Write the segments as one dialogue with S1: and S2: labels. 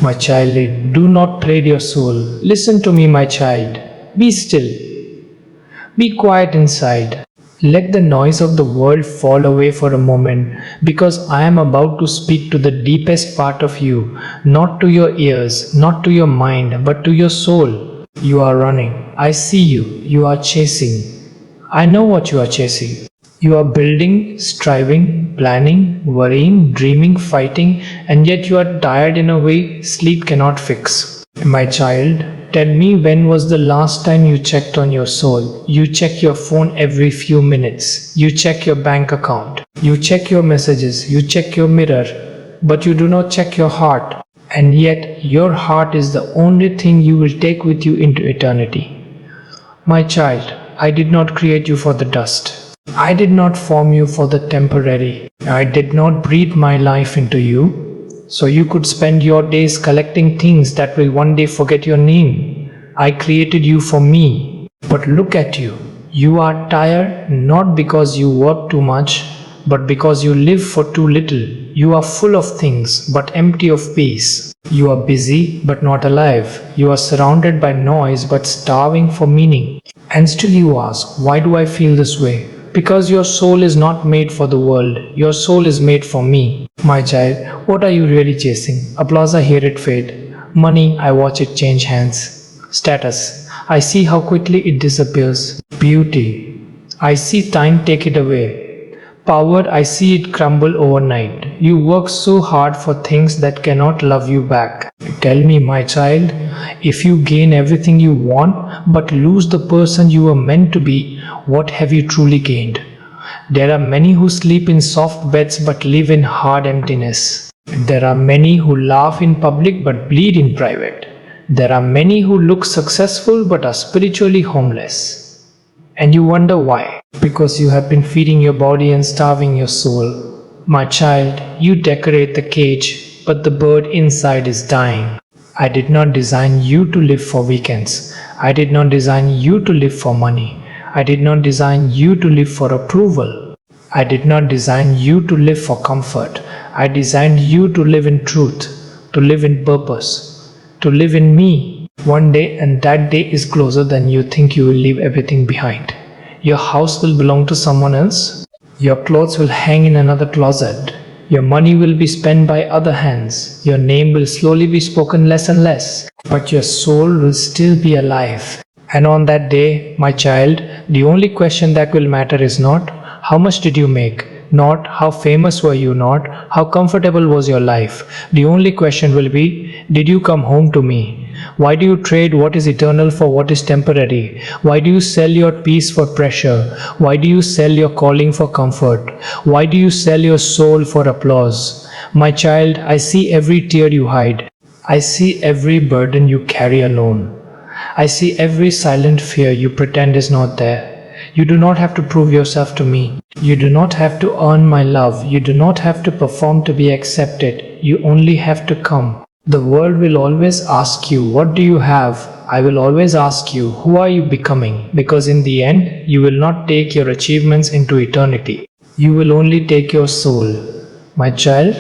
S1: My child, do not trade your soul. Listen to me, my child. Be still. Be quiet inside. Let the noise of the world fall away for a moment, because I am about to speak to the deepest part of you, not to your ears, not to your mind, but to your soul. You are running. I see you. You are chasing. I know what you are chasing. You are building, striving, planning, worrying, dreaming, fighting, and yet you are tired in a way sleep cannot fix. My child, tell me, when was the last time you checked on your soul? You check your phone every few minutes. You check your bank account. You check your messages. You check your mirror. But you do not check your heart. And yet your heart is the only thing you will take with you into eternity. My child, I did not create you for the dust. I did not form you for the temporary. I did not breathe my life into you, so you could spend your days collecting things that will one day forget your name. I created you for me. But look at you. You are tired not because you work too much, but because you live for too little. You are full of things, but empty of peace. You are busy, but not alive. You are surrounded by noise, but starving for meaning. And still you ask, why do I feel this way? Because your soul is not made for the world. Your soul is made for me. My child, what are you really chasing? Applause, I hear it fade. Money, I watch it change hands. Status, I see how quickly it disappears. Beauty, I see time take it away. Power, I see it crumble overnight. You work so hard for things that cannot love you back. Tell me, my child, if you gain everything you want but lose the person you were meant to be, what have you truly gained? There are many who sleep in soft beds but live in hard emptiness. There are many who laugh in public but bleed in private. There are many who look successful but are spiritually homeless. And you wonder why? Because you have been feeding your body and starving your soul. My child, you decorate the cage, but the bird inside is dying. I did not design you to live for weekends. I did not design you to live for money. I did not design you to live for approval. I did not design you to live for comfort. I designed you to live in truth, to live in purpose, to live in me. One day, and that day is closer than you think, you will leave everything behind. Your house will belong to someone else. Your clothes will hang in another closet. Your money will be spent by other hands. Your name will slowly be spoken less and less. But your soul will still be alive. And on that day, my child, the only question that will matter is not how much did you make, not how famous were you, not how comfortable was your life. The only question will be, did you come home to me? Why do you trade what is eternal for what is temporary? Why do you sell your peace for pressure? Why do you sell your calling for comfort? Why do you sell your soul for applause? My child, I see every tear you hide. I see every burden you carry alone. I see every silent fear you pretend is not there. You do not have to prove yourself to me. You do not have to earn my love. You do not have to perform to be accepted. You only have to come. The world will always ask you, what do you have? I will always ask you, who are you becoming? Because in the end, you will not take your achievements into eternity. You will only take your soul. My child,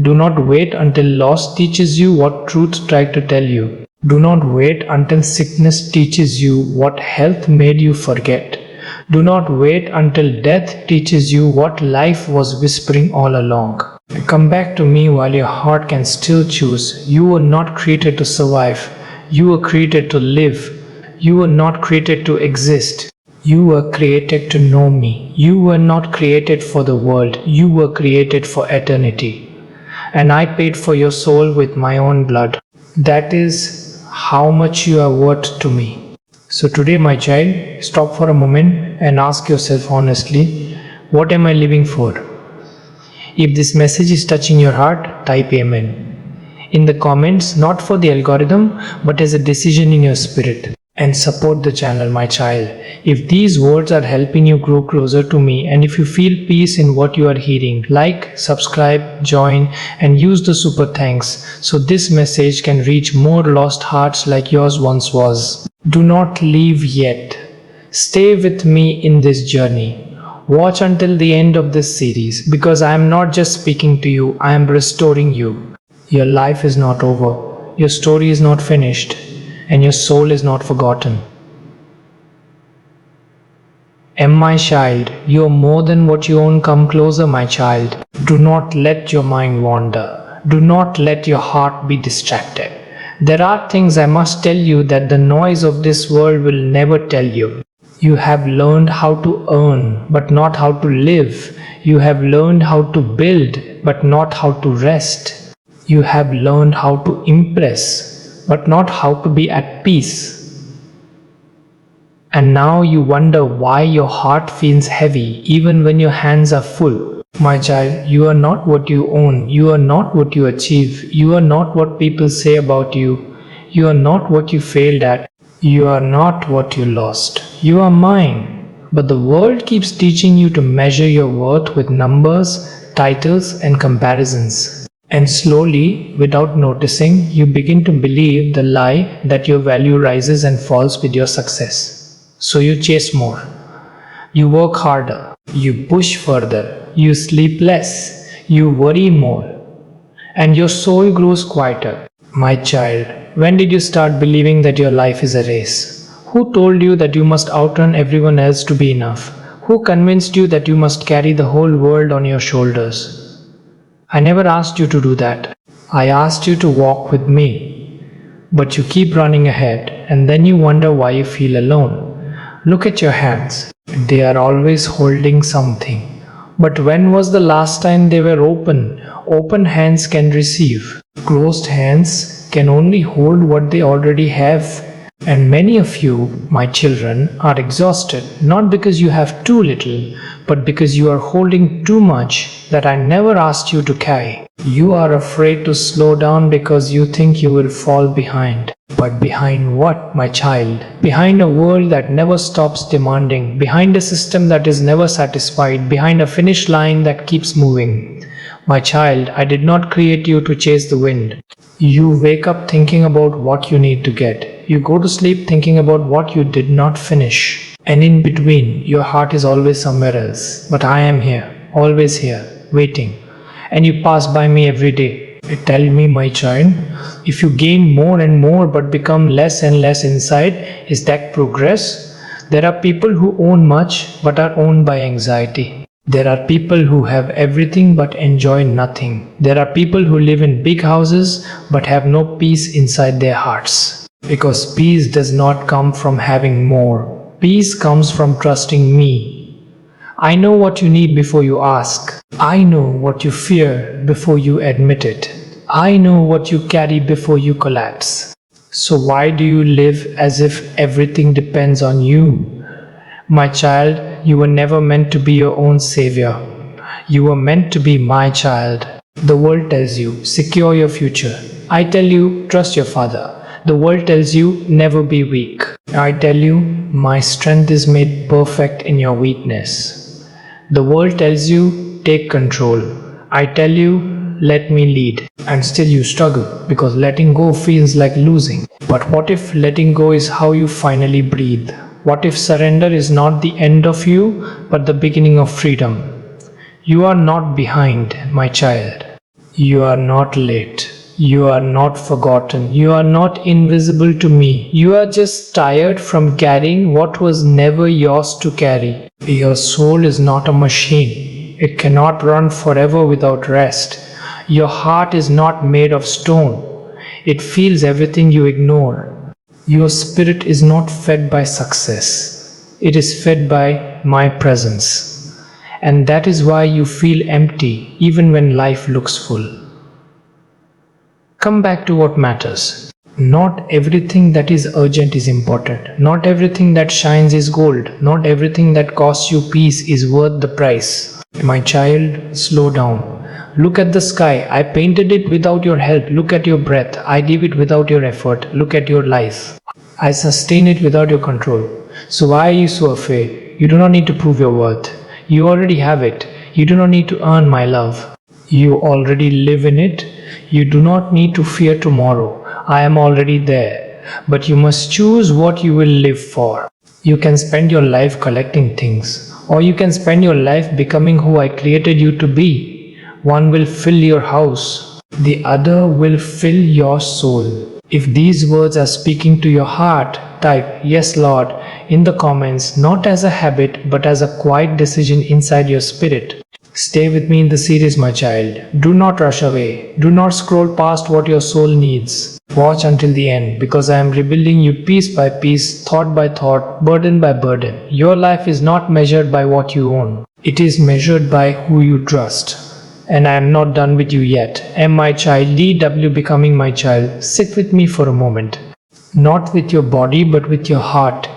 S1: do not wait until loss teaches you what truth tried to tell you. Do not wait until sickness teaches you what health made you forget. Do not wait until death teaches you what life was whispering all along. Come back to me while your heart can still choose. You were not created to survive. You were created to live. You were not created to exist. You were created to know me. You were not created for the world. You were created for eternity. And I paid for your soul with my own blood. That is how much you are worth to me. So today, my child, stop for a moment and ask yourself honestly, what am I living for? If this message is touching your heart, type Amen in the comments, not for the algorithm, but as a decision in your spirit. And support the channel, my child. If these words are helping you grow closer to me, and if you feel peace in what you are hearing, like, subscribe, join, and use the super thanks so this message can reach more lost hearts like yours once was. Do not leave yet. Stay with me in this journey. Watch until the end of this series, because I am not just speaking to you, I am restoring you. Your life is not over. your story is not finished, and your soul is not forgotten. My child, you are more than what you own. Come closer, my child. Do not let your mind wander. Do not let your heart be distracted. There are things I must tell you that the noise of this world will never tell you. You have learned how to earn, but not how to live. You have learned how to build, but not how to rest. You have learned how to impress, but not how to be at peace. And now you wonder why your heart feels heavy even when your hands are full. My child, you are not what you own. You are not what you achieve. You are not what people say about you. You are not what you failed at. You are not what you lost. You are mine. But the world keeps teaching you to measure your worth with numbers, titles, and comparisons. And slowly, without noticing, you begin to believe the lie that your value rises and falls with your success. So you chase more, you work harder, you push further, you sleep less, you worry more, and your soul grows quieter. My child, when did you start believing that your life is a race? Who told you that you must outrun everyone else to be enough? Who convinced you that you must carry the whole world on your shoulders? I never asked you to do that. I asked you to walk with me. But you keep running ahead, and then you wonder why you feel alone. Look at your hands. They are always holding something. But when was the last time they were open? Open hands can receive. Closed hands can only hold what they already have. And many of you, my children, are exhausted, not because you have too little, but because you are holding too much that I never asked you to carry. You are afraid to slow down because you think you will fall behind. But behind what, my child? Behind a world that never stops demanding, behind a system that is never satisfied, behind a finish line that keeps moving. My child, I did not create you to chase the wind. You wake up thinking about what you need to get. You go to sleep thinking about what you did not finish. And in between, your heart is always somewhere else. But I am here, always here, waiting. And you pass by me every day. Tell me, my child, if you gain more and more but become less and less inside, is that progress? There are people who own much but are owned by anxiety. There are people who have everything but enjoy nothing. There are people who live in big houses but have no peace inside their hearts. Because peace does not come from having more. Peace comes from trusting me. I know what you need before you ask. I know what you fear before you admit it. I know what you carry before you collapse. So why do you live as if everything depends on you? My child, you were never meant to be your own savior. You were meant to be my child. The world tells you, secure your future. I tell you, trust your father. The world tells you, never be weak. I tell you, my strength is made perfect in your weakness. The world tells you, take control. I tell you, let me lead. And still you struggle because letting go feels like losing. But what if letting go is how you finally breathe? What if surrender is not the end of you, but the beginning of freedom? You are not behind, my child. You are not late. You are not forgotten. You are not invisible to me. You are just tired from carrying what was never yours to carry. Your soul is not a machine. It cannot run forever without rest. Your heart is not made of stone. It feels everything you ignore. Your spirit is not fed by success. It is fed by my presence. And that is why you feel empty even when life looks full. Come back to what matters. Not everything that is urgent is important. Not everything that shines is gold. Not everything that costs you peace is worth the price. My child, slow down. Look at the sky. I painted it without your help. Look at your breath. I give it without your effort. Look at your life. I sustain it without your control. So why are you so afraid? You do not need to prove your worth. You already have it. You do not need to earn my love. You already live in it. You do not need to fear tomorrow. I am already there. But you must choose what you will live for. You can spend your life collecting things, or you can spend your life becoming who I created you to be. One will fill your house, The other will fill your soul. If these words are speaking to your heart, type "Yes, Lord" in the comments, not as a habit but as a quiet decision inside your spirit. Stay with me in the series, my child. Do not rush away. Do not scroll past what your soul needs. Watch until the end, because I am rebuilding you piece by piece, thought by thought, burden by burden. Your life is not measured by what you own. It is measured by who you trust. And I am not done with you yet. Am my child, DW becoming my child. Sit with me for a moment. Not with your body, but with your heart.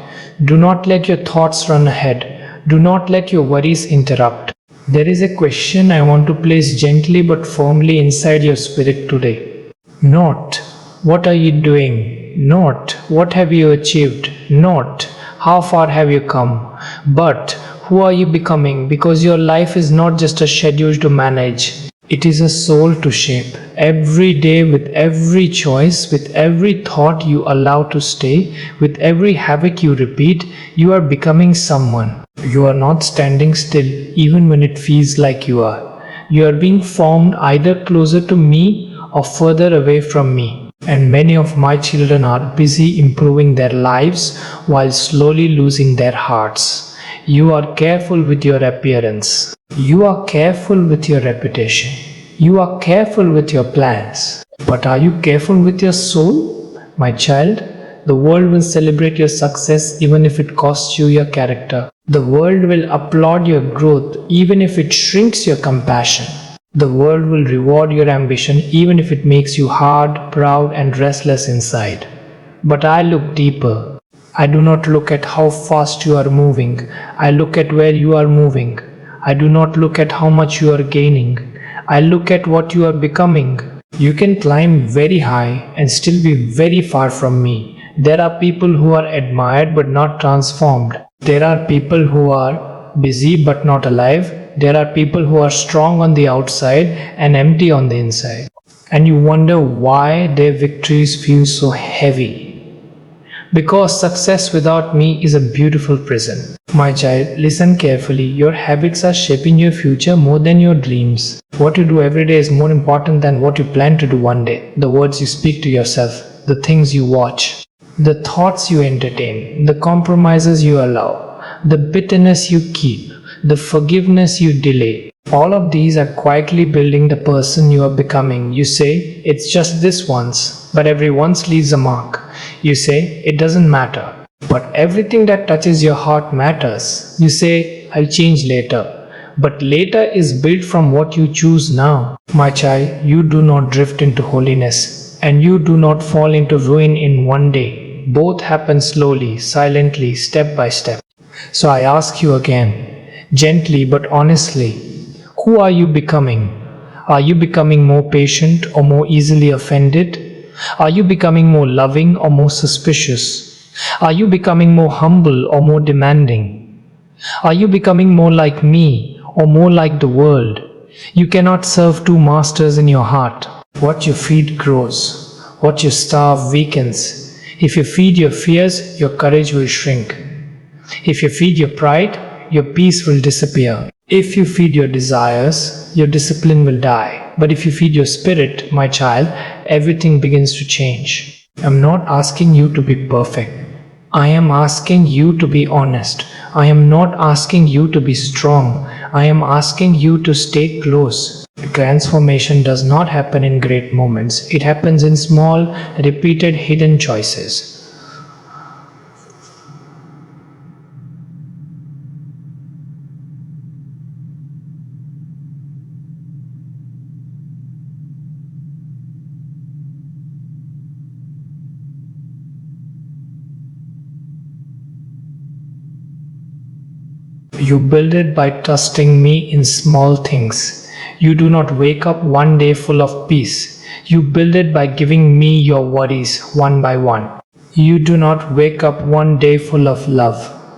S1: Do not let your thoughts run ahead. Do not let your worries interrupt. There is a question I want to place gently but firmly inside your spirit today. Not, what are you doing? Not, what have you achieved? Not, how far have you come? But, who are you becoming? Because your life is not just a schedule to manage. It is a soul to shape. Every day, with every choice, with every thought you allow to stay, with every habit you repeat, you are becoming someone. You are not standing still, even when it feels like you are. You are being formed either closer to me or further away from me. And many of my children are busy improving their lives while slowly losing their hearts. You are careful with your appearance. You are careful with your reputation. You are careful with your plans. But are you careful with your soul? My child, the world will celebrate your success even if it costs you your character. The world will applaud your growth even if it shrinks your compassion. The world will reward your ambition even if it makes you hard, proud, and restless inside. But I look deeper. I do not look at how fast you are moving. I look at where you are moving. I do not look at how much you are gaining. I look at what you are becoming. You can climb very high and still be very far from me. There are people who are admired but not transformed. There are people who are busy but not alive. There are people who are strong on the outside and empty on the inside. And you wonder why their victories feel so heavy. Because success without me is a beautiful prison. My child, listen carefully. Your habits are shaping your future more than your dreams. What you do every day is more important than what you plan to do one day. The words you speak to yourself, the things you watch, the thoughts you entertain, the compromises you allow, the bitterness you keep, the forgiveness you delay. All of these are quietly building the person you are becoming. You say, it's just this once, but every once leaves a mark. You say, it doesn't matter, but everything that touches your heart matters. You say, I'll change later, but later is built from what you choose now. My child, you do not drift into holiness, and you do not fall into ruin in one day. Both happen slowly, silently, step by step. So I ask you again, gently but honestly, who are you becoming? Are you becoming more patient or more easily offended? Are you becoming more loving or more suspicious? Are you becoming more humble or more demanding? Are you becoming more like me or more like the world? You cannot serve two masters in your heart. What you feed grows. What you starve weakens. If you feed your fears, your courage will shrink. If you feed your pride, your peace will disappear. If you feed your desires, your discipline will die. But if you feed your spirit, my child, everything begins to change. I'm not asking you to be perfect. I am asking you to be honest. I am not asking you to be strong. I am asking you to stay close. Transformation does not happen in great moments. It happens in small, repeated, hidden choices. You build it by trusting me in small things. You do not wake up one day full of peace. You build it by giving me your worries one by one. You do not wake up one day full of love.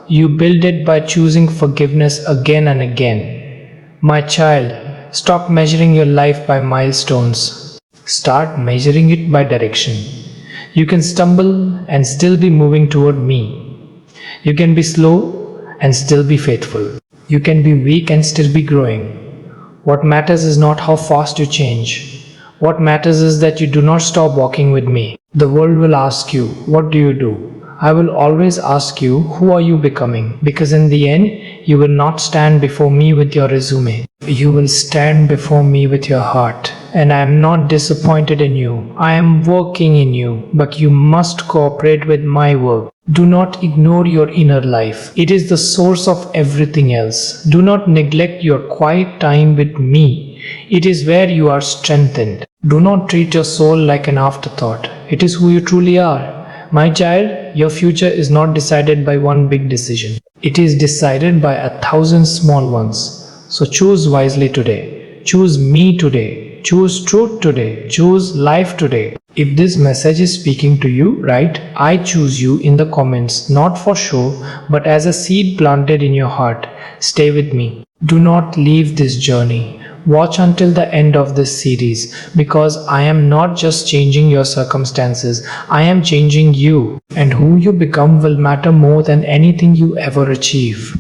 S1: You build it by choosing forgiveness again and again. My child, stop measuring your life by milestones. Start measuring it by direction. You can stumble and still be moving toward me. You can be slow and still be faithful. You can be weak and still be growing. What matters is not how fast you change. What matters is that you do not stop walking with me. The world will ask you, what do you do? I will always ask you, who are you becoming? Because in the end, you will not stand before me with your resume. You will stand before me with your heart. And I am not disappointed in you. I am working in you. But you must cooperate with my work. Do not ignore your inner life. It is the source of everything else. Do not neglect your quiet time with me. It is where you are strengthened. Do not treat your soul like an afterthought. It is who you truly are. My child, your future is not decided by one big decision. It is decided by 1,000 small ones. So choose wisely today. Choose me today. Choose truth today. Choose life today. If this message is speaking to you, write, I choose you in the comments, not for show, but as a seed planted in your heart. Stay with me. Do not leave this journey. Watch until the end of this series, because I am not just changing your circumstances, I am changing you, and who you become will matter more than anything you ever achieve.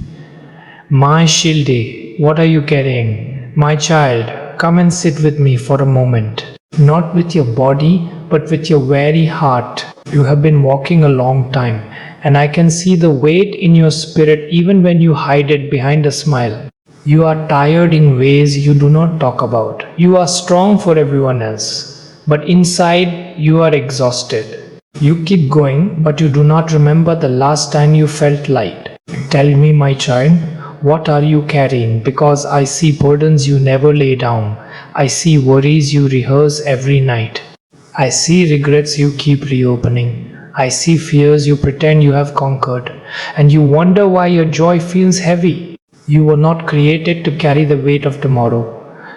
S1: My Shilde, what are you carrying? My child, come and sit with me for a moment. Not with your body, but with your very heart. You have been walking a long time, and I can see the weight in your spirit even when you hide it behind a smile. You are tired in ways you do not talk about. You are strong for everyone else, but inside you are exhausted. You keep going, but you do not remember the last time you felt light. Tell me, my child, what are you carrying? Because I see burdens you never lay down. I see worries you rehearse every night. I see regrets you keep reopening. I see fears you pretend you have conquered, and you wonder why your joy feels heavy. You were not created to carry the weight of tomorrow.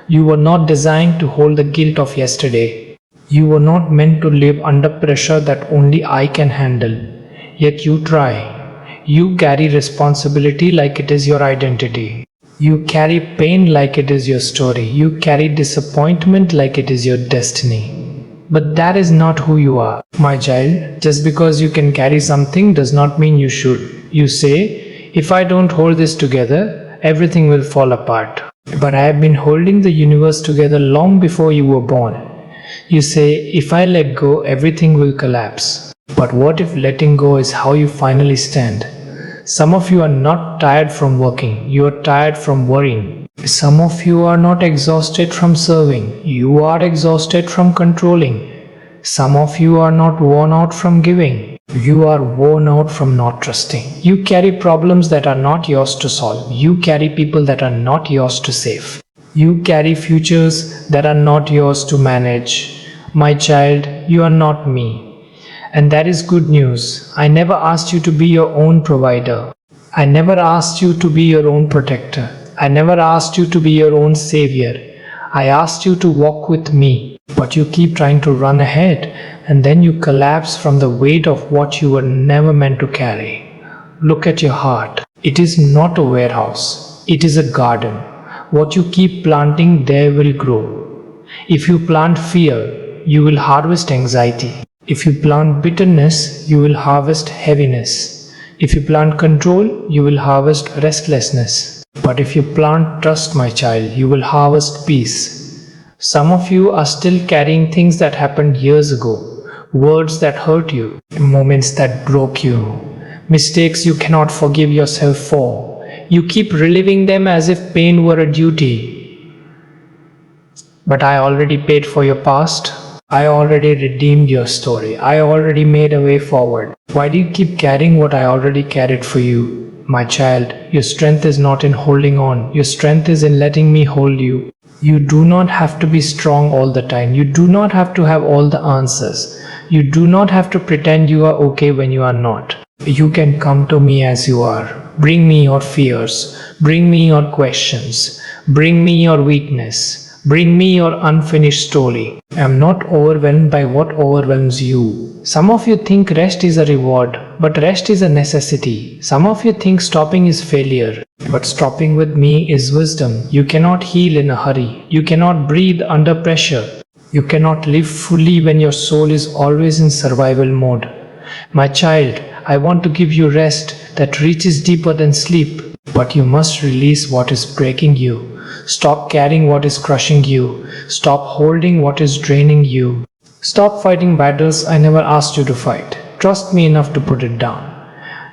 S1: You were not designed to hold the guilt of yesterday. You were not meant to live under pressure that only I can handle. Yet you try. You carry responsibility like it is your identity. You carry pain like it is your story. You carry disappointment like it is your destiny. But that is not who you are, my child. Just because you can carry something does not mean you should. You say, if I don't hold this together, everything will fall apart. But I have been holding the universe together long before you were born. You say, if I let go, everything will collapse. But what if letting go is how you finally stand? Some of you are not tired from working, you are tired from worrying. Some of you are not exhausted from serving, you are exhausted from controlling. Some of you are not worn out from giving, you are worn out from not trusting. You carry problems that are not yours to solve. You carry people that are not yours to save. You carry futures that are not yours to manage. My child, you are not me. And that is good news. I never asked you to be your own provider. I never asked you to be your own protector. I never asked you to be your own savior. I asked you to walk with me. But you keep trying to run ahead, and then you collapse from the weight of what you were never meant to carry. Look at your heart. It is not a warehouse. It is a garden. What you keep planting there will grow. If you plant fear, you will harvest anxiety. If you plant bitterness, you will harvest heaviness. If you plant control, you will harvest restlessness. But if you plant trust, my child, you will harvest peace. Some of you are still carrying things that happened years ago, words that hurt you, moments that broke you, mistakes you cannot forgive yourself for. You keep reliving them as if pain were a duty. But I already paid for your past. I already redeemed your story. I already made a way forward. Why do you keep carrying what I already carried for you? My child, your strength is not in holding on. Your strength is in letting me hold you. You do not have to be strong all the time. You do not have to have all the answers. You do not have to pretend you are okay when you are not. You can come to me as you are. Bring me your fears. Bring me your questions. Bring me your weakness. Bring me your unfinished story. I am not overwhelmed by what overwhelms you. Some of you think rest is a reward, but rest is a necessity. Some of you think stopping is failure, but stopping with me is wisdom. You cannot heal in a hurry. You cannot breathe under pressure. You cannot live fully when your soul is always in survival mode. My child, I want to give you rest that reaches deeper than sleep, but you must release what is breaking you. Stop carrying what is crushing you. Stop holding what is draining you. Stop fighting battles I never asked you to fight. Trust me enough to put it down.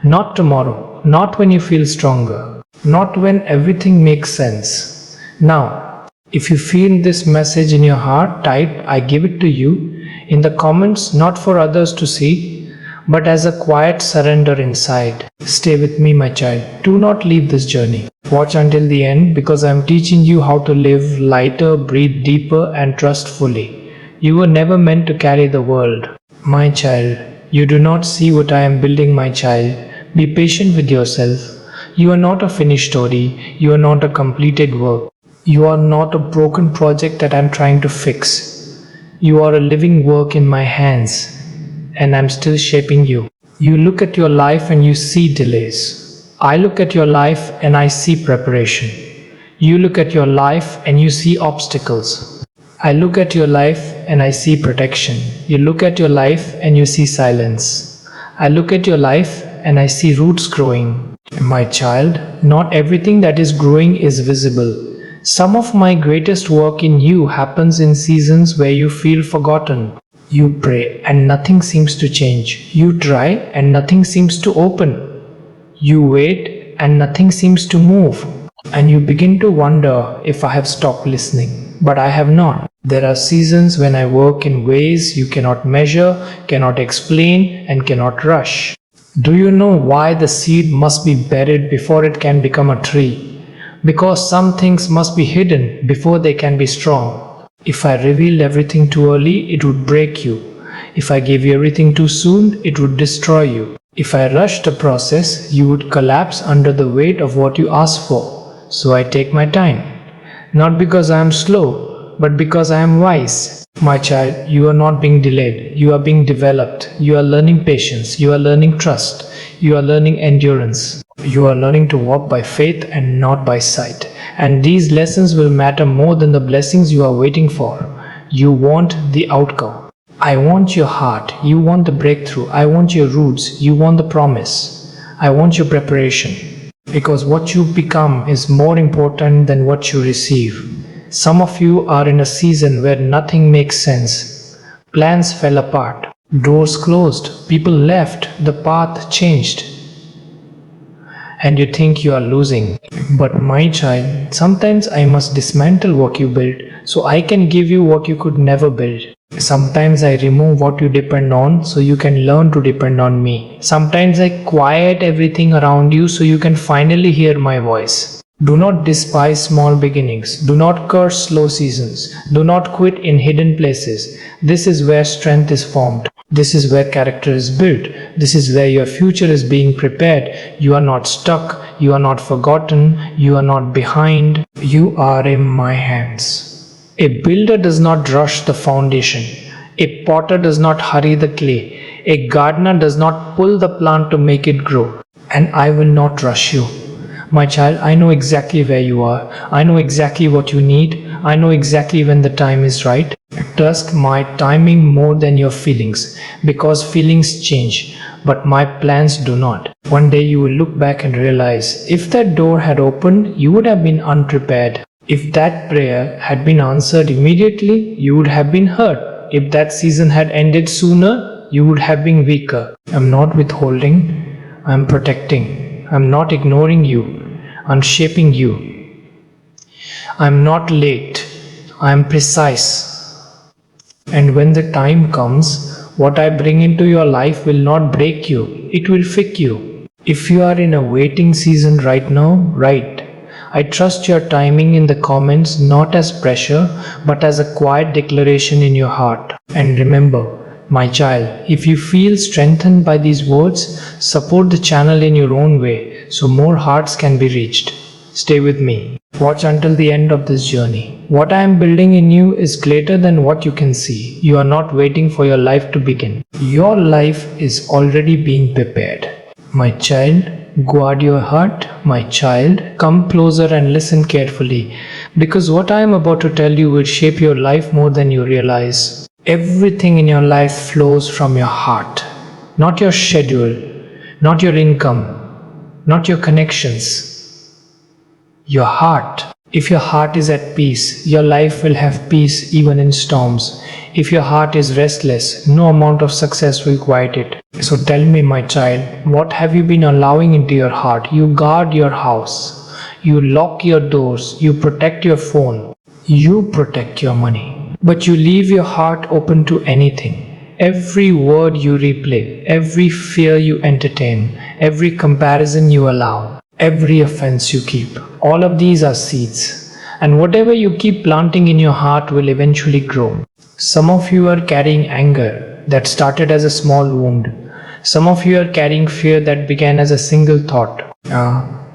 S1: Not tomorrow, not when you feel stronger, not when everything makes sense. Now, if you feel this message in your heart, type "I give it to you" in the comments, not for others to see, but as a quiet surrender inside. Stay with me, my child. Do not leave this journey. Watch until the end, because I am teaching you how to live lighter, breathe deeper, and trust fully. You were never meant to carry the world. My child, you do not see what I am building, my child. Be patient with yourself. You are not a finished story. You are not a completed work. You are not a broken project that I am trying to fix. You are a living work in my hands, and I'm still shaping you. You look at your life and you see delays. I look at your life and I see preparation. You look at your life and you see obstacles. I look at your life and I see protection. You look at your life and you see silence. I look at your life and I see roots growing. My child, not everything that is growing is visible. Some of my greatest work in you happens in seasons where you feel forgotten. You pray and nothing seems to change. You try and nothing seems to open. You wait and nothing seems to move. And you begin to wonder if I have stopped listening. But I have not. There are seasons when I work in ways you cannot measure, cannot explain, and cannot rush. Do you know why the seed must be buried before it can become a tree? Because some things must be hidden before they can be strong. If I revealed everything too early, it would break you. If I gave you everything too soon, it would destroy you. If I rushed the process, you would collapse under the weight of what you asked for. So I take my time. Not because I am slow, but because I am wise. My child, you are not being delayed. You are being developed. You are learning patience. You are learning trust. You are learning endurance. You are learning to walk by faith and not by sight. And these lessons will matter more than the blessings you are waiting for. You want the outcome. I want your heart. You want the breakthrough. I want your roots. You want the promise. I want your preparation. Because what you become is more important than what you receive. Some of you are in a season where nothing makes sense. Plans fell apart. Doors closed. People left. The path changed. And you think you are losing. But my child, sometimes I must dismantle what you built so I can give you what you could never build. Sometimes I remove what you depend on so you can learn to depend on me. Sometimes I quiet everything around you so you can finally hear my voice. Do not despise small beginnings. Do not curse slow seasons. Do not quit in hidden places. This is where strength is formed. This is where character is built. This is where your future is being prepared. You are not stuck. You are not forgotten. You are not behind. You are in my hands. A builder does not rush the foundation. A potter does not hurry the clay. A gardener does not pull the plant to make it grow. And I will not rush you. My child, I know exactly where you are. I know exactly what you need. I know exactly when the time is right. Trust my timing more than your feelings, because feelings change, but my plans do not. One day you will look back and realize, if that door had opened, you would have been unprepared. If that prayer had been answered immediately, you would have been hurt. If that season had ended sooner, you would have been weaker. I'm not withholding, I'm protecting. I'm not ignoring you, I'm shaping you. I'm not late, I'm precise. And when the time comes, what I bring into your life will not break you, it will fix you. If you are in a waiting season right now, write, I trust your timing in the comments, not as pressure, but as a quiet declaration in your heart. And remember, my child, if you feel strengthened by these words, support the channel in your own way so more hearts can be reached. Stay with me. Watch until the end of this journey. What I am building in you is greater than what you can see. You are not waiting for your life to begin. Your life is already being prepared. My child, guard your heart. My child, come closer and listen carefully, because what I am about to tell you will shape your life more than you realize. Everything in your life flows from your heart, not your schedule, not your income, not your connections. Your heart. If your heart is at peace, your life will have peace even in storms. If your heart is restless, no amount of success will quiet it. So tell me, my child, what have you been allowing into your heart? You guard your house, you lock your doors, you protect your phone, you protect your money, but you leave your heart open to anything. Every word you replay, every fear you entertain, every comparison you allow, every offense you keep, all of these are seeds. And whatever you keep planting in your heart will eventually grow. Some of you are carrying anger that started as a small wound. Some of you are carrying fear that began as a single thought.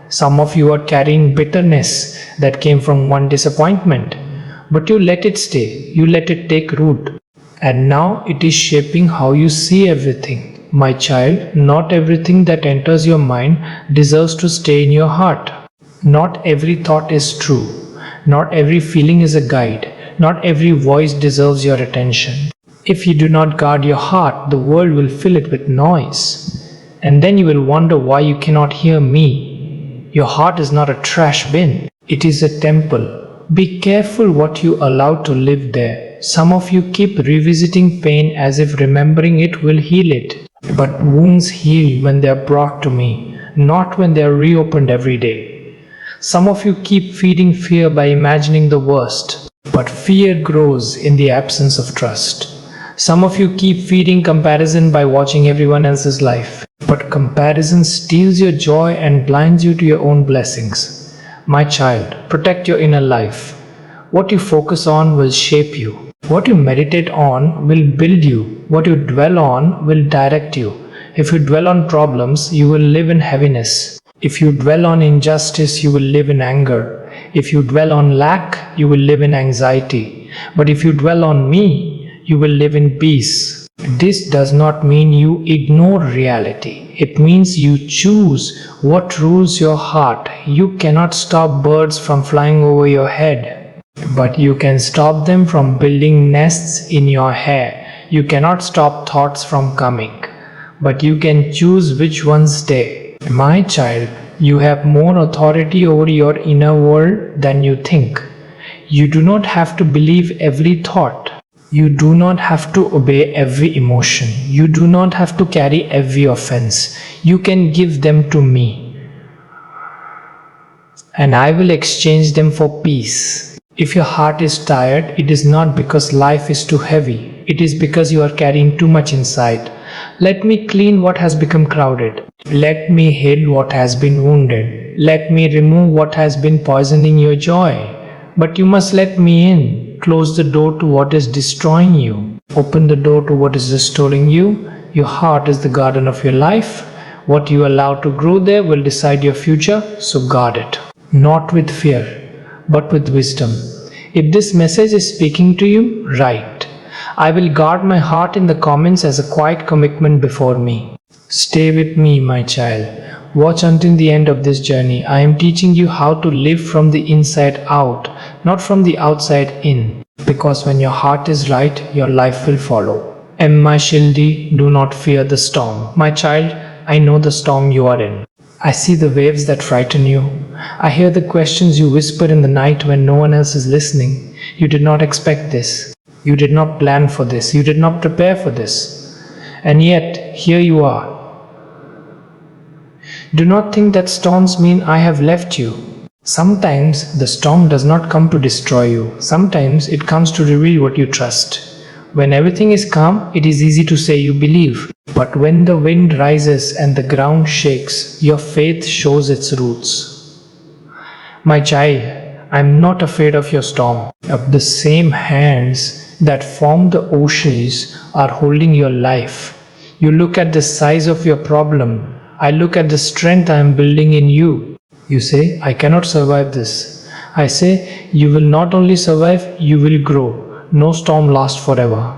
S1: Some of you are carrying bitterness that came from one disappointment. But you let it stay, you let it take root. And now it is shaping how you see everything. My child, not everything that enters your mind deserves to stay in your heart. Not every thought is true. Not every feeling is a guide. Not every voice deserves your attention. If you do not guard your heart, the world will fill it with noise. And then you will wonder why you cannot hear me. Your heart is not a trash bin. It is a temple. Be careful what you allow to live there. Some of you keep revisiting pain as if remembering it will heal it. But wounds heal when they are brought to me, not when they are reopened every day. Some of you keep feeding fear by imagining the worst, but fear grows in the absence of trust. Some of you keep feeding comparison by watching everyone else's life, but comparison steals your joy and blinds you to your own blessings. My child, protect your inner life. What you focus on will shape you. What you meditate on will build you. What you dwell on will direct you. If you dwell on problems, you will live in heaviness. If you dwell on injustice, you will live in anger. If you dwell on lack, you will live in anxiety. But if you dwell on me, you will live in peace. This does not mean you ignore reality. It means you choose what rules your heart. You cannot stop birds from flying over your head, but you can stop them from building nests in your hair. You cannot stop thoughts from coming, but you can choose which ones stay. My child, you have more authority over your inner world than you think. You do not have to believe every thought. You do not have to obey every emotion. You do not have to carry every offense. You can give them to me, and I will exchange them for peace. If your heart is tired, it is not because life is too heavy. It is because you are carrying too much inside. Let me clean what has become crowded. Let me heal what has been wounded. Let me remove what has been poisoning your joy. But you must let me in. Close the door to what is destroying you. Open the door to what is restoring you. Your heart is the garden of your life. What you allow to grow there will decide your future, so guard it. Not with fear, but with wisdom. If this message is speaking to you, write. I will guard my heart in the comments as a quiet commitment before me. Stay with me, my child. Watch until the end of this journey. I am teaching you how to live from the inside out, not from the outside in. Because when your heart is right, your life will follow. Emma Shildi, do not fear the storm. My child, I know the storm you are in. I see the waves that frighten you. I hear the questions you whisper in the night when no one else is listening. You did not expect this. You did not plan for this. You did not prepare for this. And yet, here you are. Do not think that storms mean I have left you. Sometimes the storm does not come to destroy you. Sometimes it comes to reveal what you trust. When everything is calm, it is easy to say you believe. But when the wind rises and the ground shakes, your faith shows its roots. My child, I am not afraid of your storm. Of the same hands that form the oceans are holding your life. You look at the size of your problem. I look at the strength I am building in you. You say, I cannot survive this. I say, you will not only survive, you will grow. No storm lasts forever.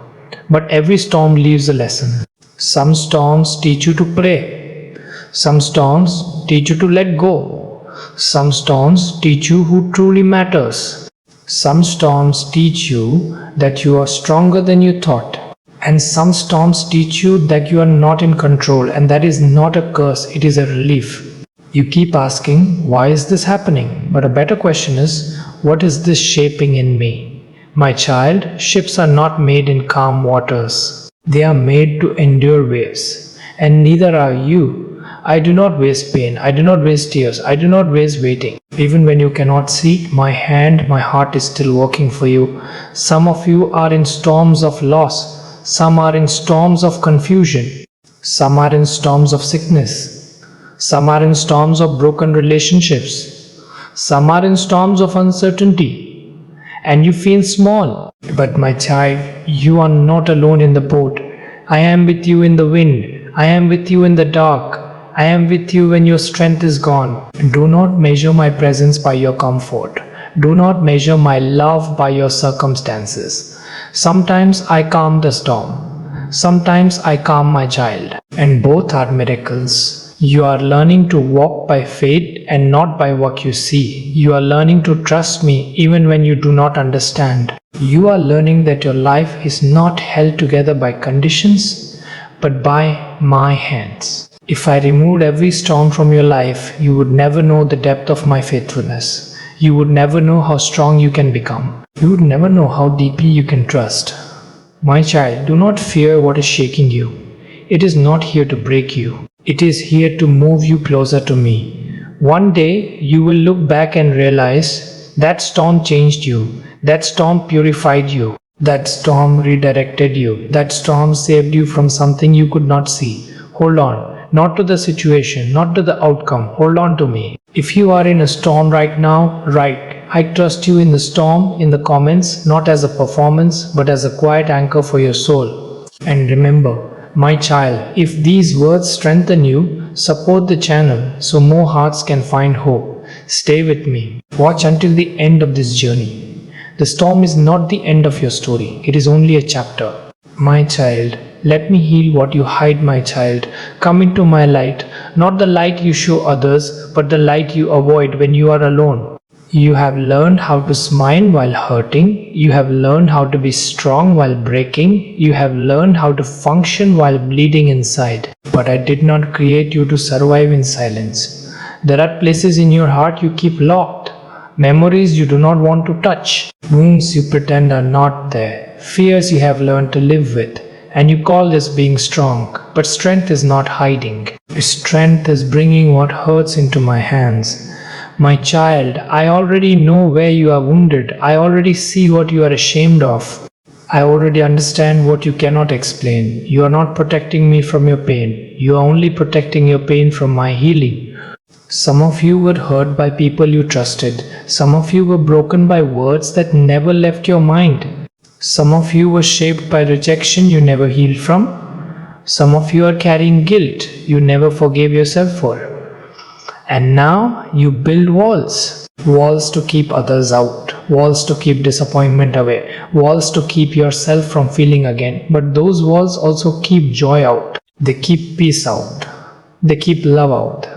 S1: But every storm leaves a lesson. Some storms teach you to pray. Some storms teach you to let go. Some storms teach you who truly matters. Some storms teach you that you are stronger than you thought. And some storms teach you that you are not in control, and that is not a curse, it is a relief. You keep asking, why is this happening? But a better question is, What is this shaping in me? My child, ships are not made in calm waters. They are made to endure waves, and neither are you. I do not waste pain, I do not waste tears, I do not waste waiting. Even when you cannot see, my hand, my heart is still working for you. Some of you are in storms of loss, some are in storms of confusion, some are in storms of sickness, some are in storms of broken relationships, some are in storms of uncertainty, and you feel small. But my child, you are not alone in the boat. I am with you in the wind. I am with you in the dark. I am with you when your strength is gone. Do not measure my presence by your comfort. Do not measure my love by your circumstances. Sometimes I calm the storm. Sometimes I calm my child. And both are miracles. You are learning to walk by faith and not by what you see. You are learning to trust me even when you do not understand. You are learning that your life is not held together by conditions, but by my hands. If I removed every storm from your life, you would never know the depth of my faithfulness. You would never know how strong you can become. You would never know how deeply you can trust. My child, do not fear what is shaking you. It is not here to break you. It is here to move you closer to me. One day, you will look back and realize that storm changed you. That storm purified you. That storm redirected you. That storm saved you from something you could not see. Hold on. Not to the situation, not to the outcome. Hold on to me. If you are in a storm right now, write, I trust you in the storm in the comments, not as a performance, but as a quiet anchor for your soul. And remember, my child, if these words strengthen you, support the channel so more hearts can find hope. Stay with me. Watch until the end of this journey. The storm is not the end of your story. It is only a chapter. My child, let me heal what you hide, my child. Come into my light, not the light you show others, but the light you avoid when you are alone. You have learned how to smile while hurting. You have learned how to be strong while breaking. You have learned how to function while bleeding inside. But I did not create you to survive in silence. There are places in your heart you keep locked. Memories you do not want to touch. Wounds you pretend are not there. Fears you have learned to live with. And you call this being strong. But strength is not hiding. Strength is bringing what hurts into my hands. My child, I already know where you are wounded. I already see what you are ashamed of. I already understand what you cannot explain. You are not protecting me from your pain. You are only protecting your pain from my healing. Some of you were hurt by people you trusted. Some of you were broken by words that never left your mind. Some of you were shaped by rejection you never healed from. Some of you are carrying guilt you never forgave yourself for. And now you build walls. Walls to keep others out. Walls to keep disappointment away. Walls to keep yourself from feeling again. But those walls also keep joy out. They keep peace out. They keep love out.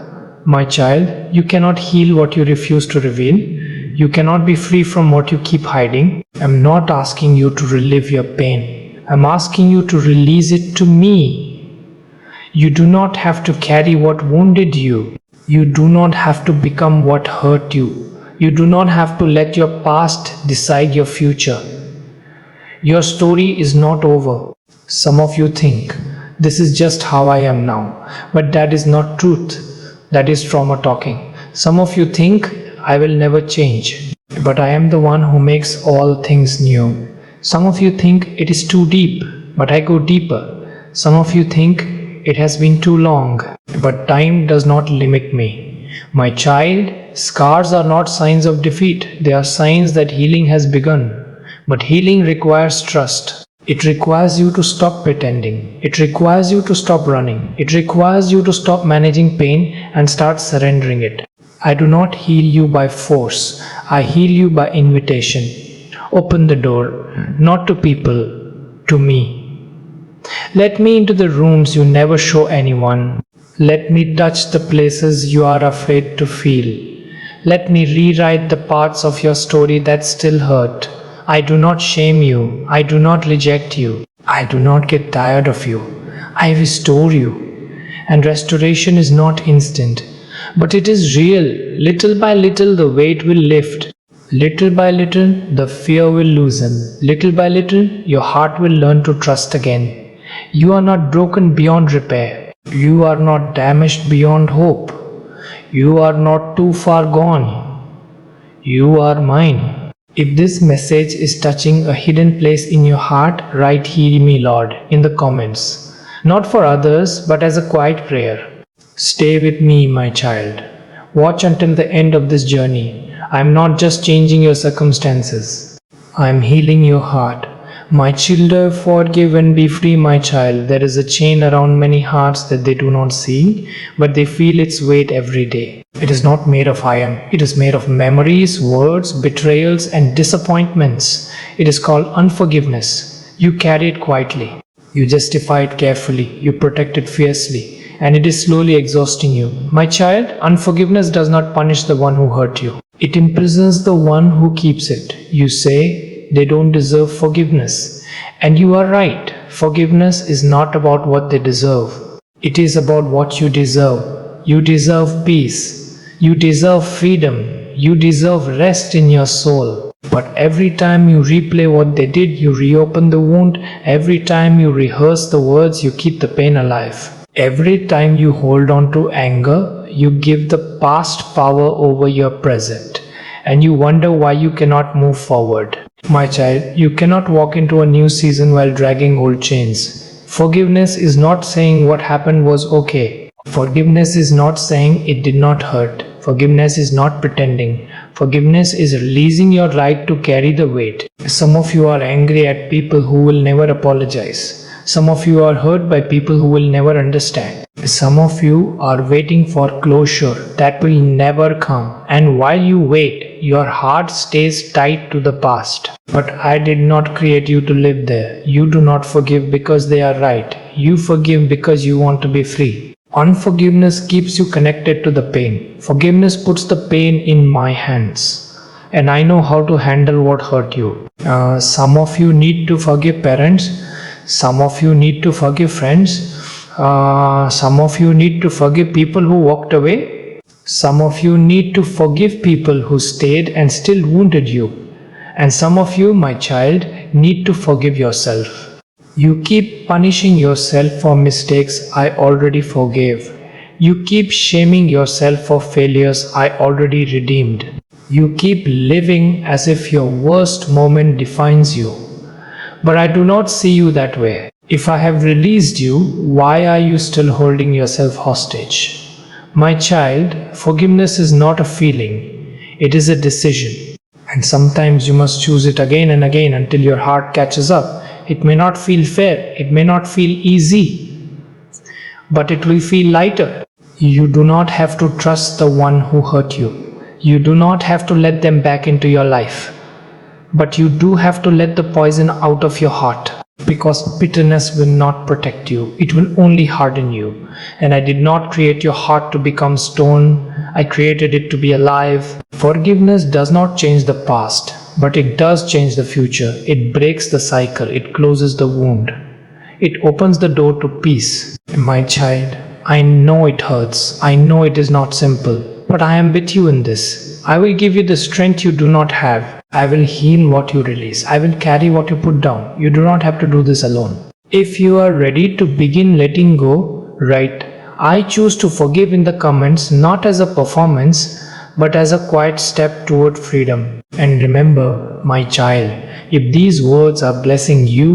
S1: My child, you cannot heal what you refuse to reveal. You cannot be free from what you keep hiding. I'm not asking you to relive your pain. I'm asking you to release it to me. You do not have to carry what wounded you. You do not have to become what hurt you. You do not have to let your past decide your future. Your story is not over. Some of you think, this is just how I am now. But that is not truth. That is trauma talking. Some of you think, I will never change. But I am the one who makes all things new. Some of you think it is too deep. But I go deeper. Some of you think, it has been too long, but time does not limit me. My child, scars are not signs of defeat. They are signs that healing has begun. But healing requires trust. It requires you to stop pretending. It requires you to stop running. It requires you to stop managing pain and start surrendering it. I do not heal you by force. I heal you by invitation. Open the door, not to people, to me. Let me into the rooms you never show anyone. Let me touch the places you are afraid to feel. Let me rewrite the parts of your story that still hurt. I do not shame you. I do not reject you. I do not get tired of you. I restore you. And restoration is not instant, but it is real. Little by little the weight will lift. Little by little, the fear will loosen. Little by little, your heart will learn to trust again. You are not broken beyond repair. You are not damaged beyond hope. You are not too far gone. You are mine. If this message is touching a hidden place in your heart, write "Hear me, Lord" in the comments. Not for others, but as a quiet prayer. Stay with me, my child. Watch until the end of this journey. I am not just changing your circumstances. I am healing your heart. My children, forgive and be free, my child. There is a chain around many hearts that they do not see, but they feel its weight every day. It is not made of iron. It is made of memories, words, betrayals, and disappointments. It is called unforgiveness. You carry it quietly. You justify it carefully. You protect it fiercely. And it is slowly exhausting you. My child, unforgiveness does not punish the one who hurt you. It imprisons the one who keeps it. You say they don't deserve forgiveness. And you are right. Forgiveness is not about what they deserve. It is about what you deserve. You deserve peace. You deserve freedom. You deserve rest in your soul. But every time you replay what they did, you reopen the wound. Every time you rehearse the words, you keep the pain alive. Every time you hold on to anger, you give the past power over your present, and you wonder why you cannot move forward. My child, you cannot walk into a new season while dragging old chains. Forgiveness is not saying what happened was okay. Forgiveness is not saying it did not hurt. Forgiveness is not pretending. Forgiveness is releasing your right to carry the weight. Some of you are angry at people who will never apologize. Some of you are hurt by people who will never understand. Some of you are waiting for closure that will never come. And while you wait, your heart stays tied to the past. But I did not create you to live there. You do not forgive because they are right. You forgive because you want to be free. Unforgiveness keeps you connected to the pain. Forgiveness puts the pain in my hands. And I know how to handle what hurt you. Some of you need to forgive parents. Some of you need to forgive friends. Some of you need to forgive people who walked away. Some of you need to forgive people who stayed and still wounded you. And some of you, my child, need to forgive yourself. You keep punishing yourself for mistakes I already forgave. You keep shaming yourself for failures I already redeemed. You keep living as if your worst moment defines you. But I do not see you that way. If I have released you, why are you still holding yourself hostage? My child, forgiveness is not a feeling. It is a decision. And sometimes you must choose it again and again until your heart catches up. It may not feel fair. It may not feel easy. But it will feel lighter. You do not have to trust the one who hurt you. You do not have to let them back into your life. But you do have to let the poison out of your heart, because bitterness will not protect you. It will only harden you. And I did not create your heart to become stone. I created it to be alive. Forgiveness does not change the past, but it does change the future. It breaks the cycle. It closes the wound. It opens the door to peace. My child, I know it hurts. I know it is not simple, but I am with you in this. I will give you the strength you do not have. I will heal what you release. I will carry what you put down. You do not have to do this alone. If you are ready to begin letting go, write "I choose to forgive" in the comments, not as a performance, but as a quiet step toward freedom. And remember, my child, if these words are blessing you,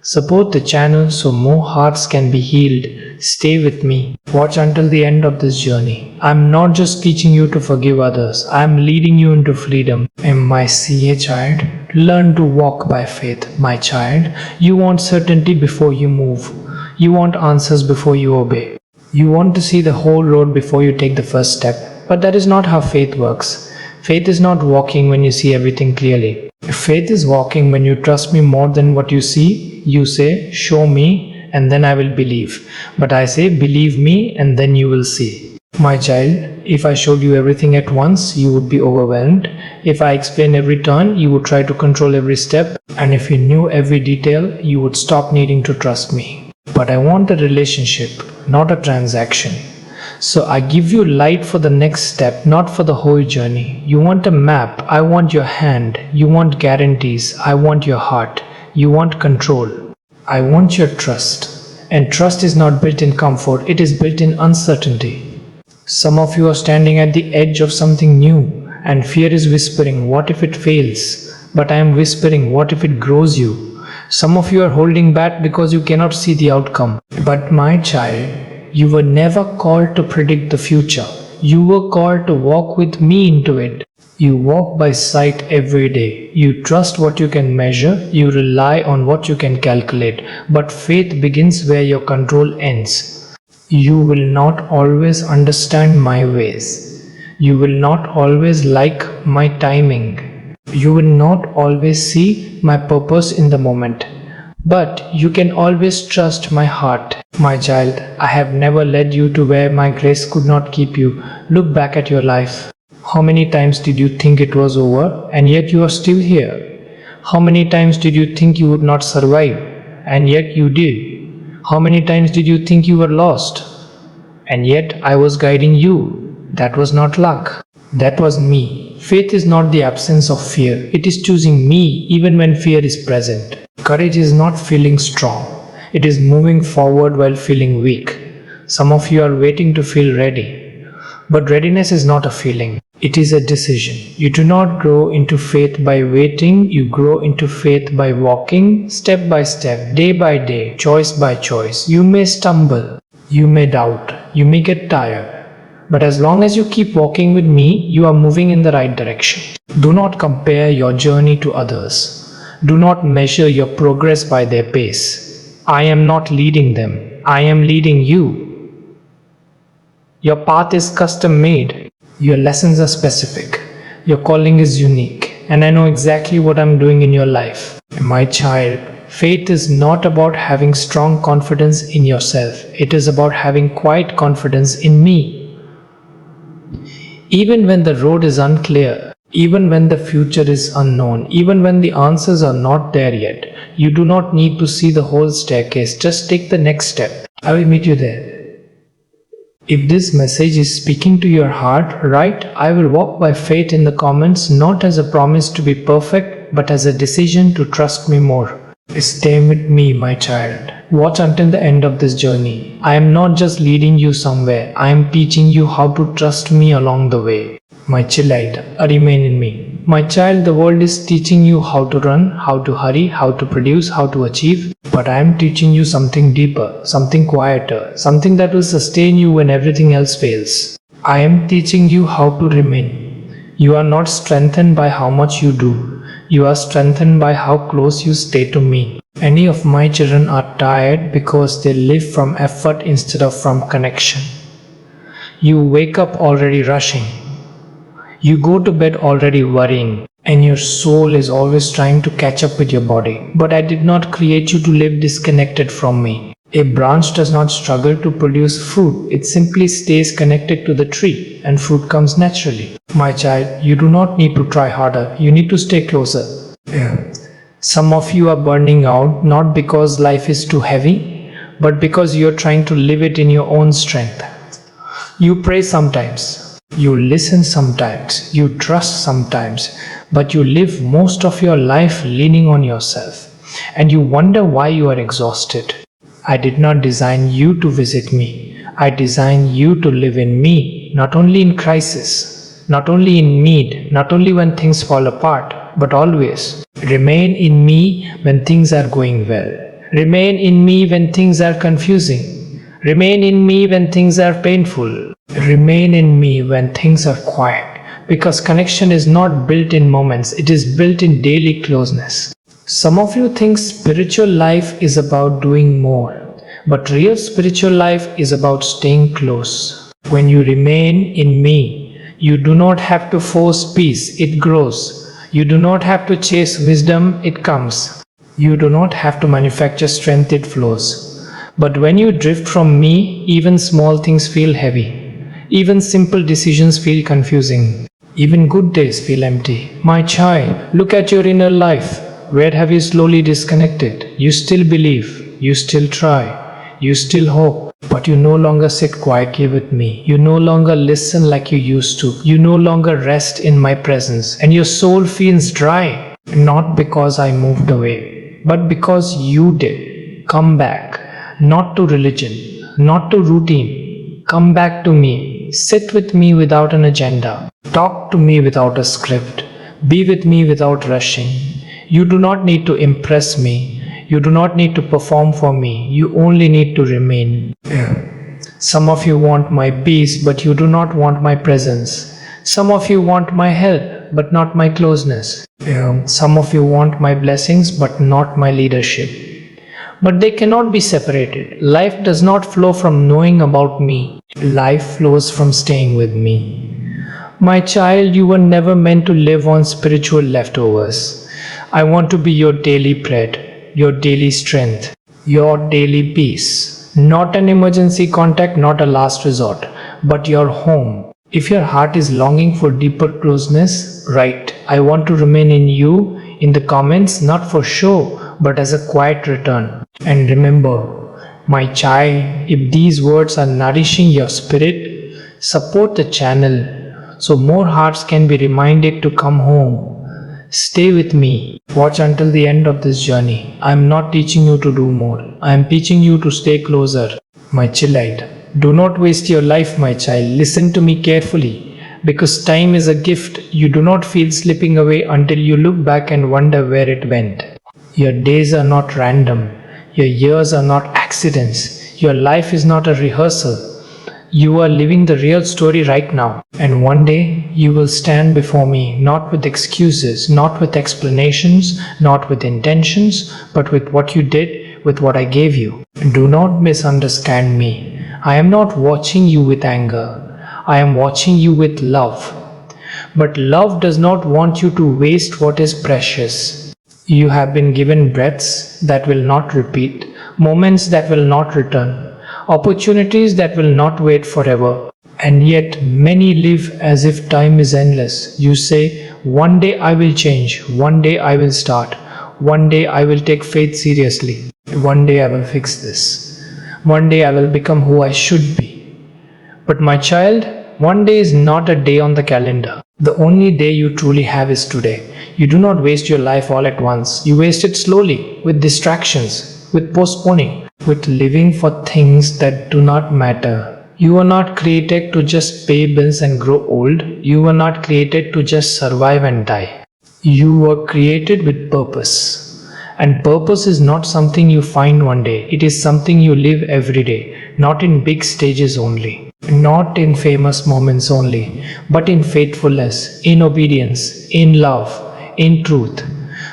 S1: support the channel so more hearts can be healed. Stay with me. Watch until the end of this journey. I'm not just teaching you to forgive others. I'm leading you into freedom. And my CA child, learn to walk by faith. My child, you want certainty before you move. You want answers before you obey. You want to see the whole road before you take the first step. But that is not how faith works. Faith is not walking when you see everything clearly. Faith is walking when you trust me more than what you see. You say, "Show me, and then I will believe." But I say, "Believe me, and then you will see." My child, if I showed you everything at once, you would be overwhelmed. If I explained every turn, you would try to control every step. And if you knew every detail, you would stop needing to trust me. But I want a relationship, not a transaction. So I give you light for the next step, not for the whole journey. You want a map, I want your hand. You want guarantees, I want your heart. You want control, I want your trust. And trust is not built in comfort, it is built in uncertainty. Some of you are standing at the edge of something new, and fear is whispering, what if it fails? But I am whispering, what if it grows you? Some of you are holding back because you cannot see the outcome. But my child, you were never called to predict the future. You were called to walk with me into it. You walk by sight every day. You trust what you can measure. You rely on what you can calculate. But faith begins where your control ends. You will not always understand my ways. You will not always like my timing. You will not always see my purpose in the moment. But you can always trust my heart. My child, I have never led you to where my grace could not keep you. Look back at your life. How many times did you think it was over, and yet you are still here? How many times did you think you would not survive, and yet you did? How many times did you think you were lost, and yet I was guiding you? That was not luck. That was me. Faith is not the absence of fear. It is choosing me even when fear is present. Courage is not feeling strong. It is moving forward while feeling weak. Some of you are waiting to feel ready. But readiness is not a feeling. It is a decision. You do not grow into faith by waiting. You grow into faith by walking, step by step, day by day, choice by choice. You may stumble. You may doubt. You may get tired. But as long as you keep walking with me, you are moving in the right direction. Do not compare your journey to others. Do not measure your progress by their pace. I am not leading them. I am leading you. Your path is custom made. Your lessons are specific. Your calling is unique. And I know exactly what I'm doing in your life. My child, faith is not about having strong confidence in yourself. It is about having quiet confidence in me. Even when the road is unclear, even when the future is unknown, even when the answers are not there yet, you do not need to see the whole staircase. Just take the next step. I will meet you there. If this message is speaking to your heart, write, I will walk by faith in the comments, not as a promise to be perfect, but as a decision to trust me more. Stay with me, my child. Watch until the end of this journey. I am not just leading you somewhere. I am teaching you how to trust me along the way. My child, remain in me. My child, the world is teaching you how to run, how to hurry, how to produce, how to achieve. But I am teaching you something deeper, something quieter, something that will sustain you when everything else fails. I am teaching you how to remain. You are not strengthened by how much you do. You are strengthened by how close you stay to me. Any of my children are tired because they live from effort instead of from connection. You wake up already rushing. You go to bed already worrying, and your soul is always trying to catch up with your body. But I did not create you to live disconnected from me. A branch does not struggle to produce fruit. It simply stays connected to the tree, and fruit comes naturally. My child, you do not need to try harder. You need to stay closer. Some of you are burning out, not because life is too heavy, but because you are trying to live it in your own strength. You pray sometimes. You listen sometimes, you trust sometimes, but you live most of your life leaning on yourself, and you wonder why you are exhausted. I did not design you to visit me. I designed you to live in me, not only in crisis, not only in need, not only when things fall apart, but always. Remain in me when things are going well. Remain in me when things are confusing. Remain in me when things are painful. Remain in me when things are quiet, because connection is not built in moments, it is built in daily closeness. Some of you think spiritual life is about doing more, but real spiritual life is about staying close. When you remain in me, you do not have to force peace, it grows. You do not have to chase wisdom, it comes. You do not have to manufacture strength, it flows. But when you drift from me, even small things feel heavy. Even simple decisions feel confusing. Even good days feel empty. My child, look at your inner life. Where have you slowly disconnected? You still believe. You still try. You still hope. But you no longer sit quietly with me. You no longer listen like you used to. You no longer rest in my presence. And your soul feels dry. Not because I moved away, but because you did. Come back. Not to religion, not to routine. Come back to me. Sit with me without an agenda. Talk to me without a script. Be with me without rushing. You do not need to impress me. You do not need to perform for me. You only need to remain. Some of you want my peace, but you do not want my presence. Some of you want my help, but not my closeness. Some of you want my blessings, but not my leadership. But they cannot be separated. Life does not flow from knowing about me. Life flows from staying with me. My child, you were never meant to live on spiritual leftovers. I want to be your daily bread, your daily strength, your daily peace. Not an emergency contact, not a last resort, but your home. If your heart is longing for deeper closeness, write, I want to remain in you in the comments, not for show, but as a quiet return. And remember, my child, if these words are nourishing your spirit, support the channel so more hearts can be reminded to come home. Stay with me. Watch until the end of this journey. I am not teaching you to do more. I am teaching you to stay closer. My child, do not waste your life, my child. Listen to me carefully. Because time is a gift you do not feel slipping away until you look back and wonder where it went. Your days are not random. Your years are not accidents. Your life is not a rehearsal. You are living the real story right now. And one day you will stand before me, not with excuses, not with explanations, not with intentions, but with what you did, with what I gave you. Do not misunderstand me. I am not watching you with anger. I am watching you with love. But love does not want you to waste what is precious. You have been given breaths that will not repeat, moments that will not return, opportunities that will not wait forever. And yet many live as if time is endless. You say, one day I will change, one day I will start, one day I will take faith seriously, one day I will fix this, one day I will become who I should be. But my child, one day is not a day on the calendar. The only day you truly have is today. You do not waste your life all at once. You waste it slowly, with distractions, with postponing, with living for things that do not matter. You were not created to just pay bills and grow old. You were not created to just survive and die. You were created with purpose. And purpose is not something you find one day. It is something you live every day, not in big stages only, not in famous moments only, but in faithfulness, in obedience, in love, in truth.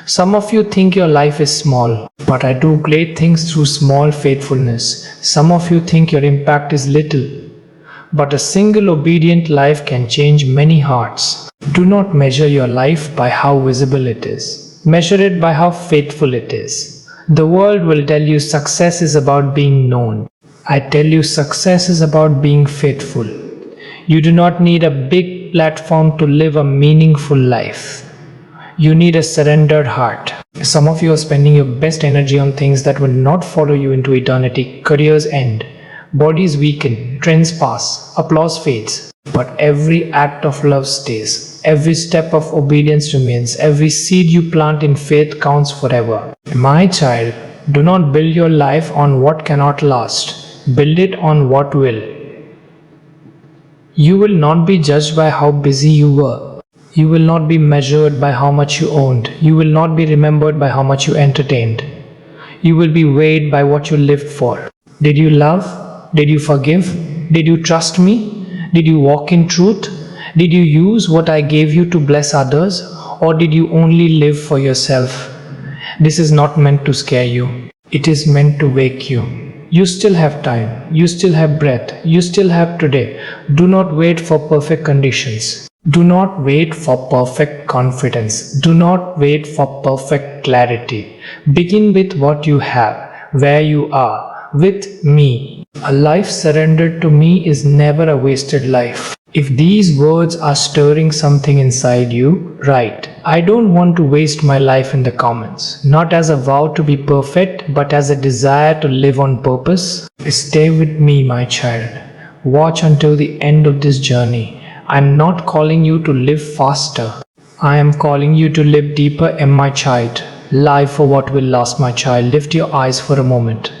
S1: Some of you think your life is small, but I do great things through small faithfulness. Some of you think your impact is little, but a single obedient life can change many hearts. Do not measure your life by how visible it is. Measure it by how faithful it is. The world will tell you success is about being known. I tell you success is about being faithful. You do not need a big platform to live a meaningful life. You need a surrendered heart. Some of you are spending your best energy on things that will not follow you into eternity. Careers end, bodies weaken, trends pass, applause fades. But every act of love stays. Every step of obedience remains. Every seed you plant in faith counts forever. My child, do not build your life on what cannot last. Build it on what will. You will not be judged by how busy you were. You will not be measured by how much you owned. You will not be remembered by how much you entertained. You will be weighed by what you lived for. Did you love? Did you forgive? Did you trust me? Did you walk in truth? Did you use what I gave you to bless others? Or did you only live for yourself? This is not meant to scare you. It is meant to wake you. You still have time. You still have breath. You still have today. Do not wait for perfect conditions. Do not wait for perfect confidence. Do not wait for perfect clarity. Begin with what you have, where you are, with me. A life surrendered to me is never a wasted life. If these words are stirring something inside you, write, I don't want to waste my life in the comments. Not as a vow to be perfect, but as a desire to live on purpose. Stay with me, my child. Watch until the end of this journey. I'm not calling you to live faster. I am calling you to live deeper, my child. Live for what will last, my child. Lift your eyes for a moment.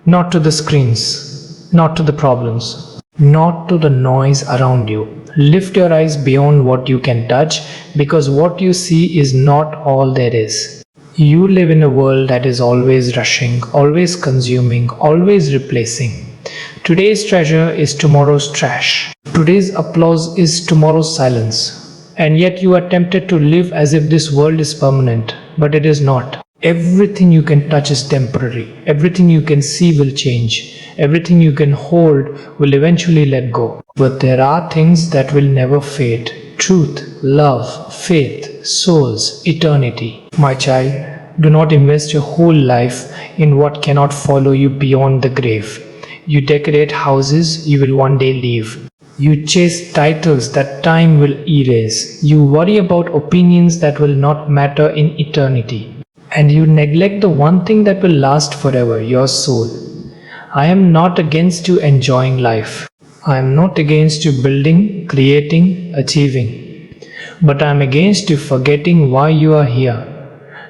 S1: Not to the screens, not to the problems, not to the noise around you. Lift your eyes beyond what you can touch, because what you see is not all there is. You live in a world that is always rushing, always consuming, always replacing. Today's treasure is tomorrow's trash. Today's applause is tomorrow's silence. And yet you are tempted to live as if this world is permanent, but it is not. Everything you can touch is temporary. Everything you can see will change. Everything you can hold will eventually let go. But there are things that will never fade. Truth, love, faith, souls, eternity. My child, do not invest your whole life in what cannot follow you beyond the grave. You decorate houses you will one day leave. You chase titles that time will erase. You worry about opinions that will not matter in eternity. And you neglect the one thing that will last forever, your soul. I am not against you enjoying life. I am not against you building, creating, achieving. But I am against you forgetting why you are here.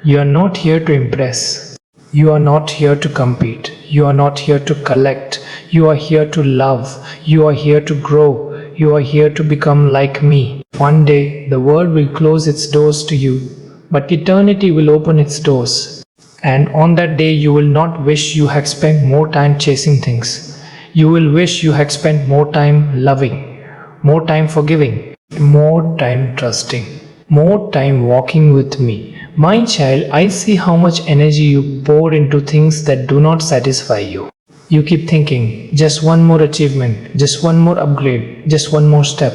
S1: You are not here to impress. You are not here to compete. You are not here to collect. You are here to love. You are here to grow. You are here to become like me. One day, the world will close its doors to you, but eternity will open its doors. And on that day, you will not wish you had spent more time chasing things. You will wish you had spent more time loving, more time forgiving, more time trusting, more time walking with me. My child, I see how much energy you pour into things that do not satisfy you. You keep thinking, just one more achievement, just one more upgrade, just one more step.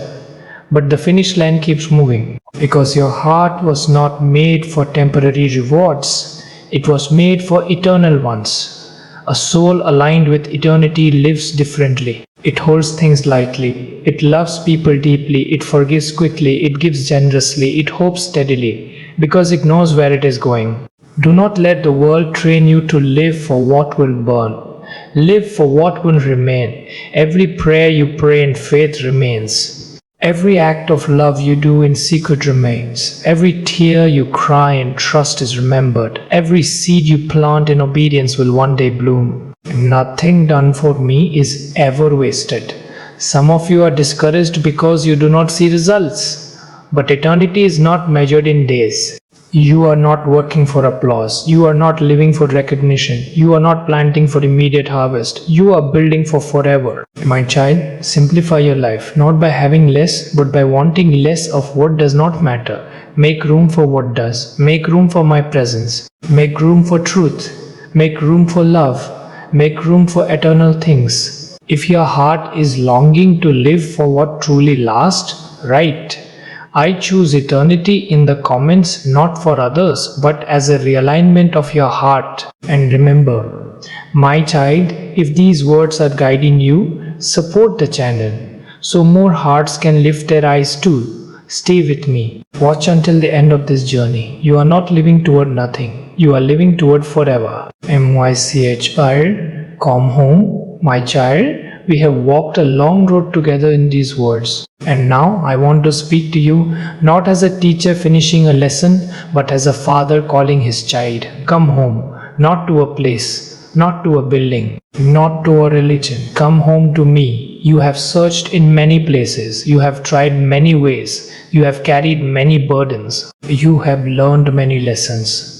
S1: But the finish line keeps moving, because your heart was not made for temporary rewards. It was made for eternal ones. A soul aligned with eternity lives differently. It holds things lightly. It loves people deeply. It forgives quickly. It gives generously. It hopes steadily, because it knows where it is going. Do not let the world train you to live for what will burn. Live for what will remain. Every prayer you pray in faith remains. Every act of love you do in secret remains. Every tear you cry in trust is remembered. Every seed you plant in obedience will one day bloom. Nothing done for me is ever wasted. Some of you are discouraged because you do not see results. But eternity is not measured in days. You are not working for applause. You are not living for recognition. You are not planting for immediate harvest. You are building for forever. My child, simplify your life, not by having less, but by wanting less of what does not matter. Make room for what does. Make room for my presence. Make room for truth. Make room for love. Make room for eternal things. If your heart is longing to live for what truly lasts, write, I choose eternity in the comments, not for others, but as a realignment of your heart. And remember, my child, if these words are guiding you, support the channel so more hearts can lift their eyes too. Stay with me. Watch until the end of this journey. You are not living toward nothing. You are living toward forever. MYCHR, come home, my child. We have walked a long road together in these words. And now I want to speak to you not as a teacher finishing a lesson, but as a father calling his child. Come home, not to a place, not to a building, not to a religion. Come home to me. You have searched in many places. You have tried many ways. You have carried many burdens. You have learned many lessons.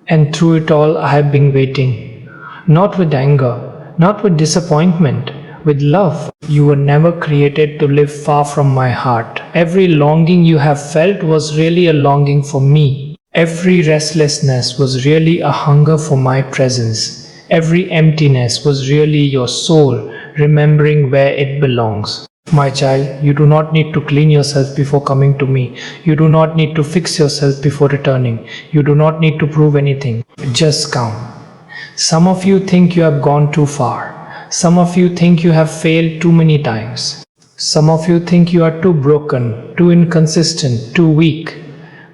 S1: And through it all, I have been waiting, not with anger, not with disappointment, with love. You were never created to live far from my heart. Every longing you have felt was really a longing for me. Every restlessness was really a hunger for my presence. Every emptiness was really your soul remembering where it belongs. My child, you do not need to clean yourself before coming to me. You do not need to fix yourself before returning. You do not need to prove anything. Just come. Some of you think you have gone too far. Some of you think you have failed too many times. Some of you think you are too broken, too inconsistent, too weak.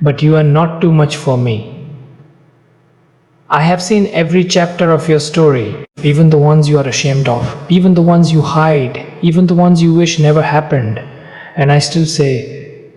S1: But you are not too much for me. I have seen every chapter of your story, even the ones you are ashamed of, even the ones you hide, even the ones you wish never happened. And I still say,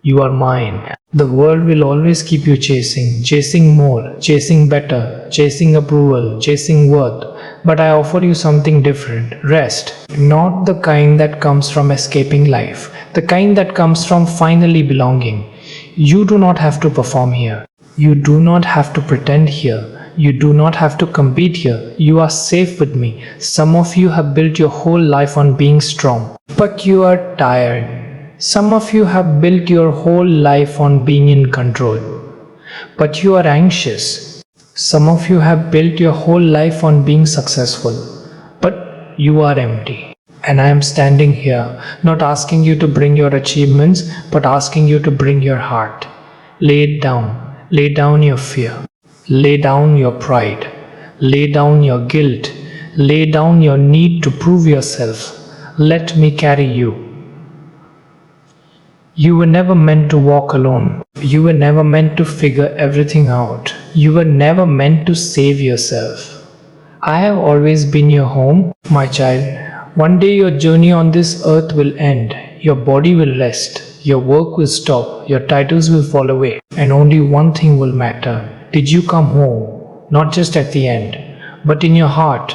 S1: you are mine. The world will always keep you chasing more, chasing better, chasing approval, chasing worth. But I offer you something different, rest. Not the kind that comes from escaping life, the kind that comes from finally belonging. You do not have to perform here. You do not have to pretend here. You do not have to compete here. You are safe with me. Some of you have built your whole life on being strong, but you are tired. Some of you have built your whole life on being in control, but you are anxious. Some of you have built your whole life on being successful, but you are empty. And I am standing here, not asking you to bring your achievements, but asking you to bring your heart. Lay it down. Lay down your fear. Lay down your pride. Lay down your guilt. Lay down your need to prove yourself. Let me carry you. You were never meant to walk alone. You were never meant to figure everything out. You were never meant to save yourself. I have always been your home, my child. One day your journey on this earth will end. Your body will rest. Your work will stop. Your titles will fall away. And only one thing will matter. Did you come home? Not just at the end, but in your heart,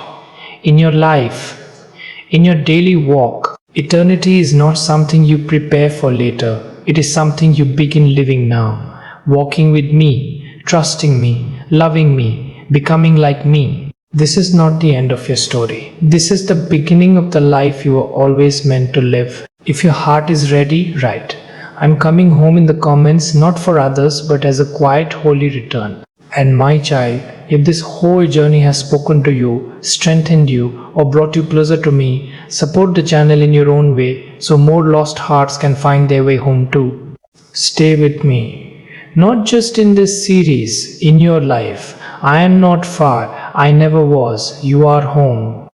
S1: in your life, in your daily walk. Eternity is not something you prepare for later. It is something you begin living now. Walking with me, trusting me, loving me, becoming like me. This is not the end of your story. This is the beginning of the life you were always meant to live. If your heart is ready, write. I'm coming home in the comments, not for others, but as a quiet, holy return. And my child, if this whole journey has spoken to you, strengthened you, or brought you closer to me, support the channel in your own way so more lost hearts can find their way home too. Stay with me, not just in this series, in your life. I am not far, I never was. You are home.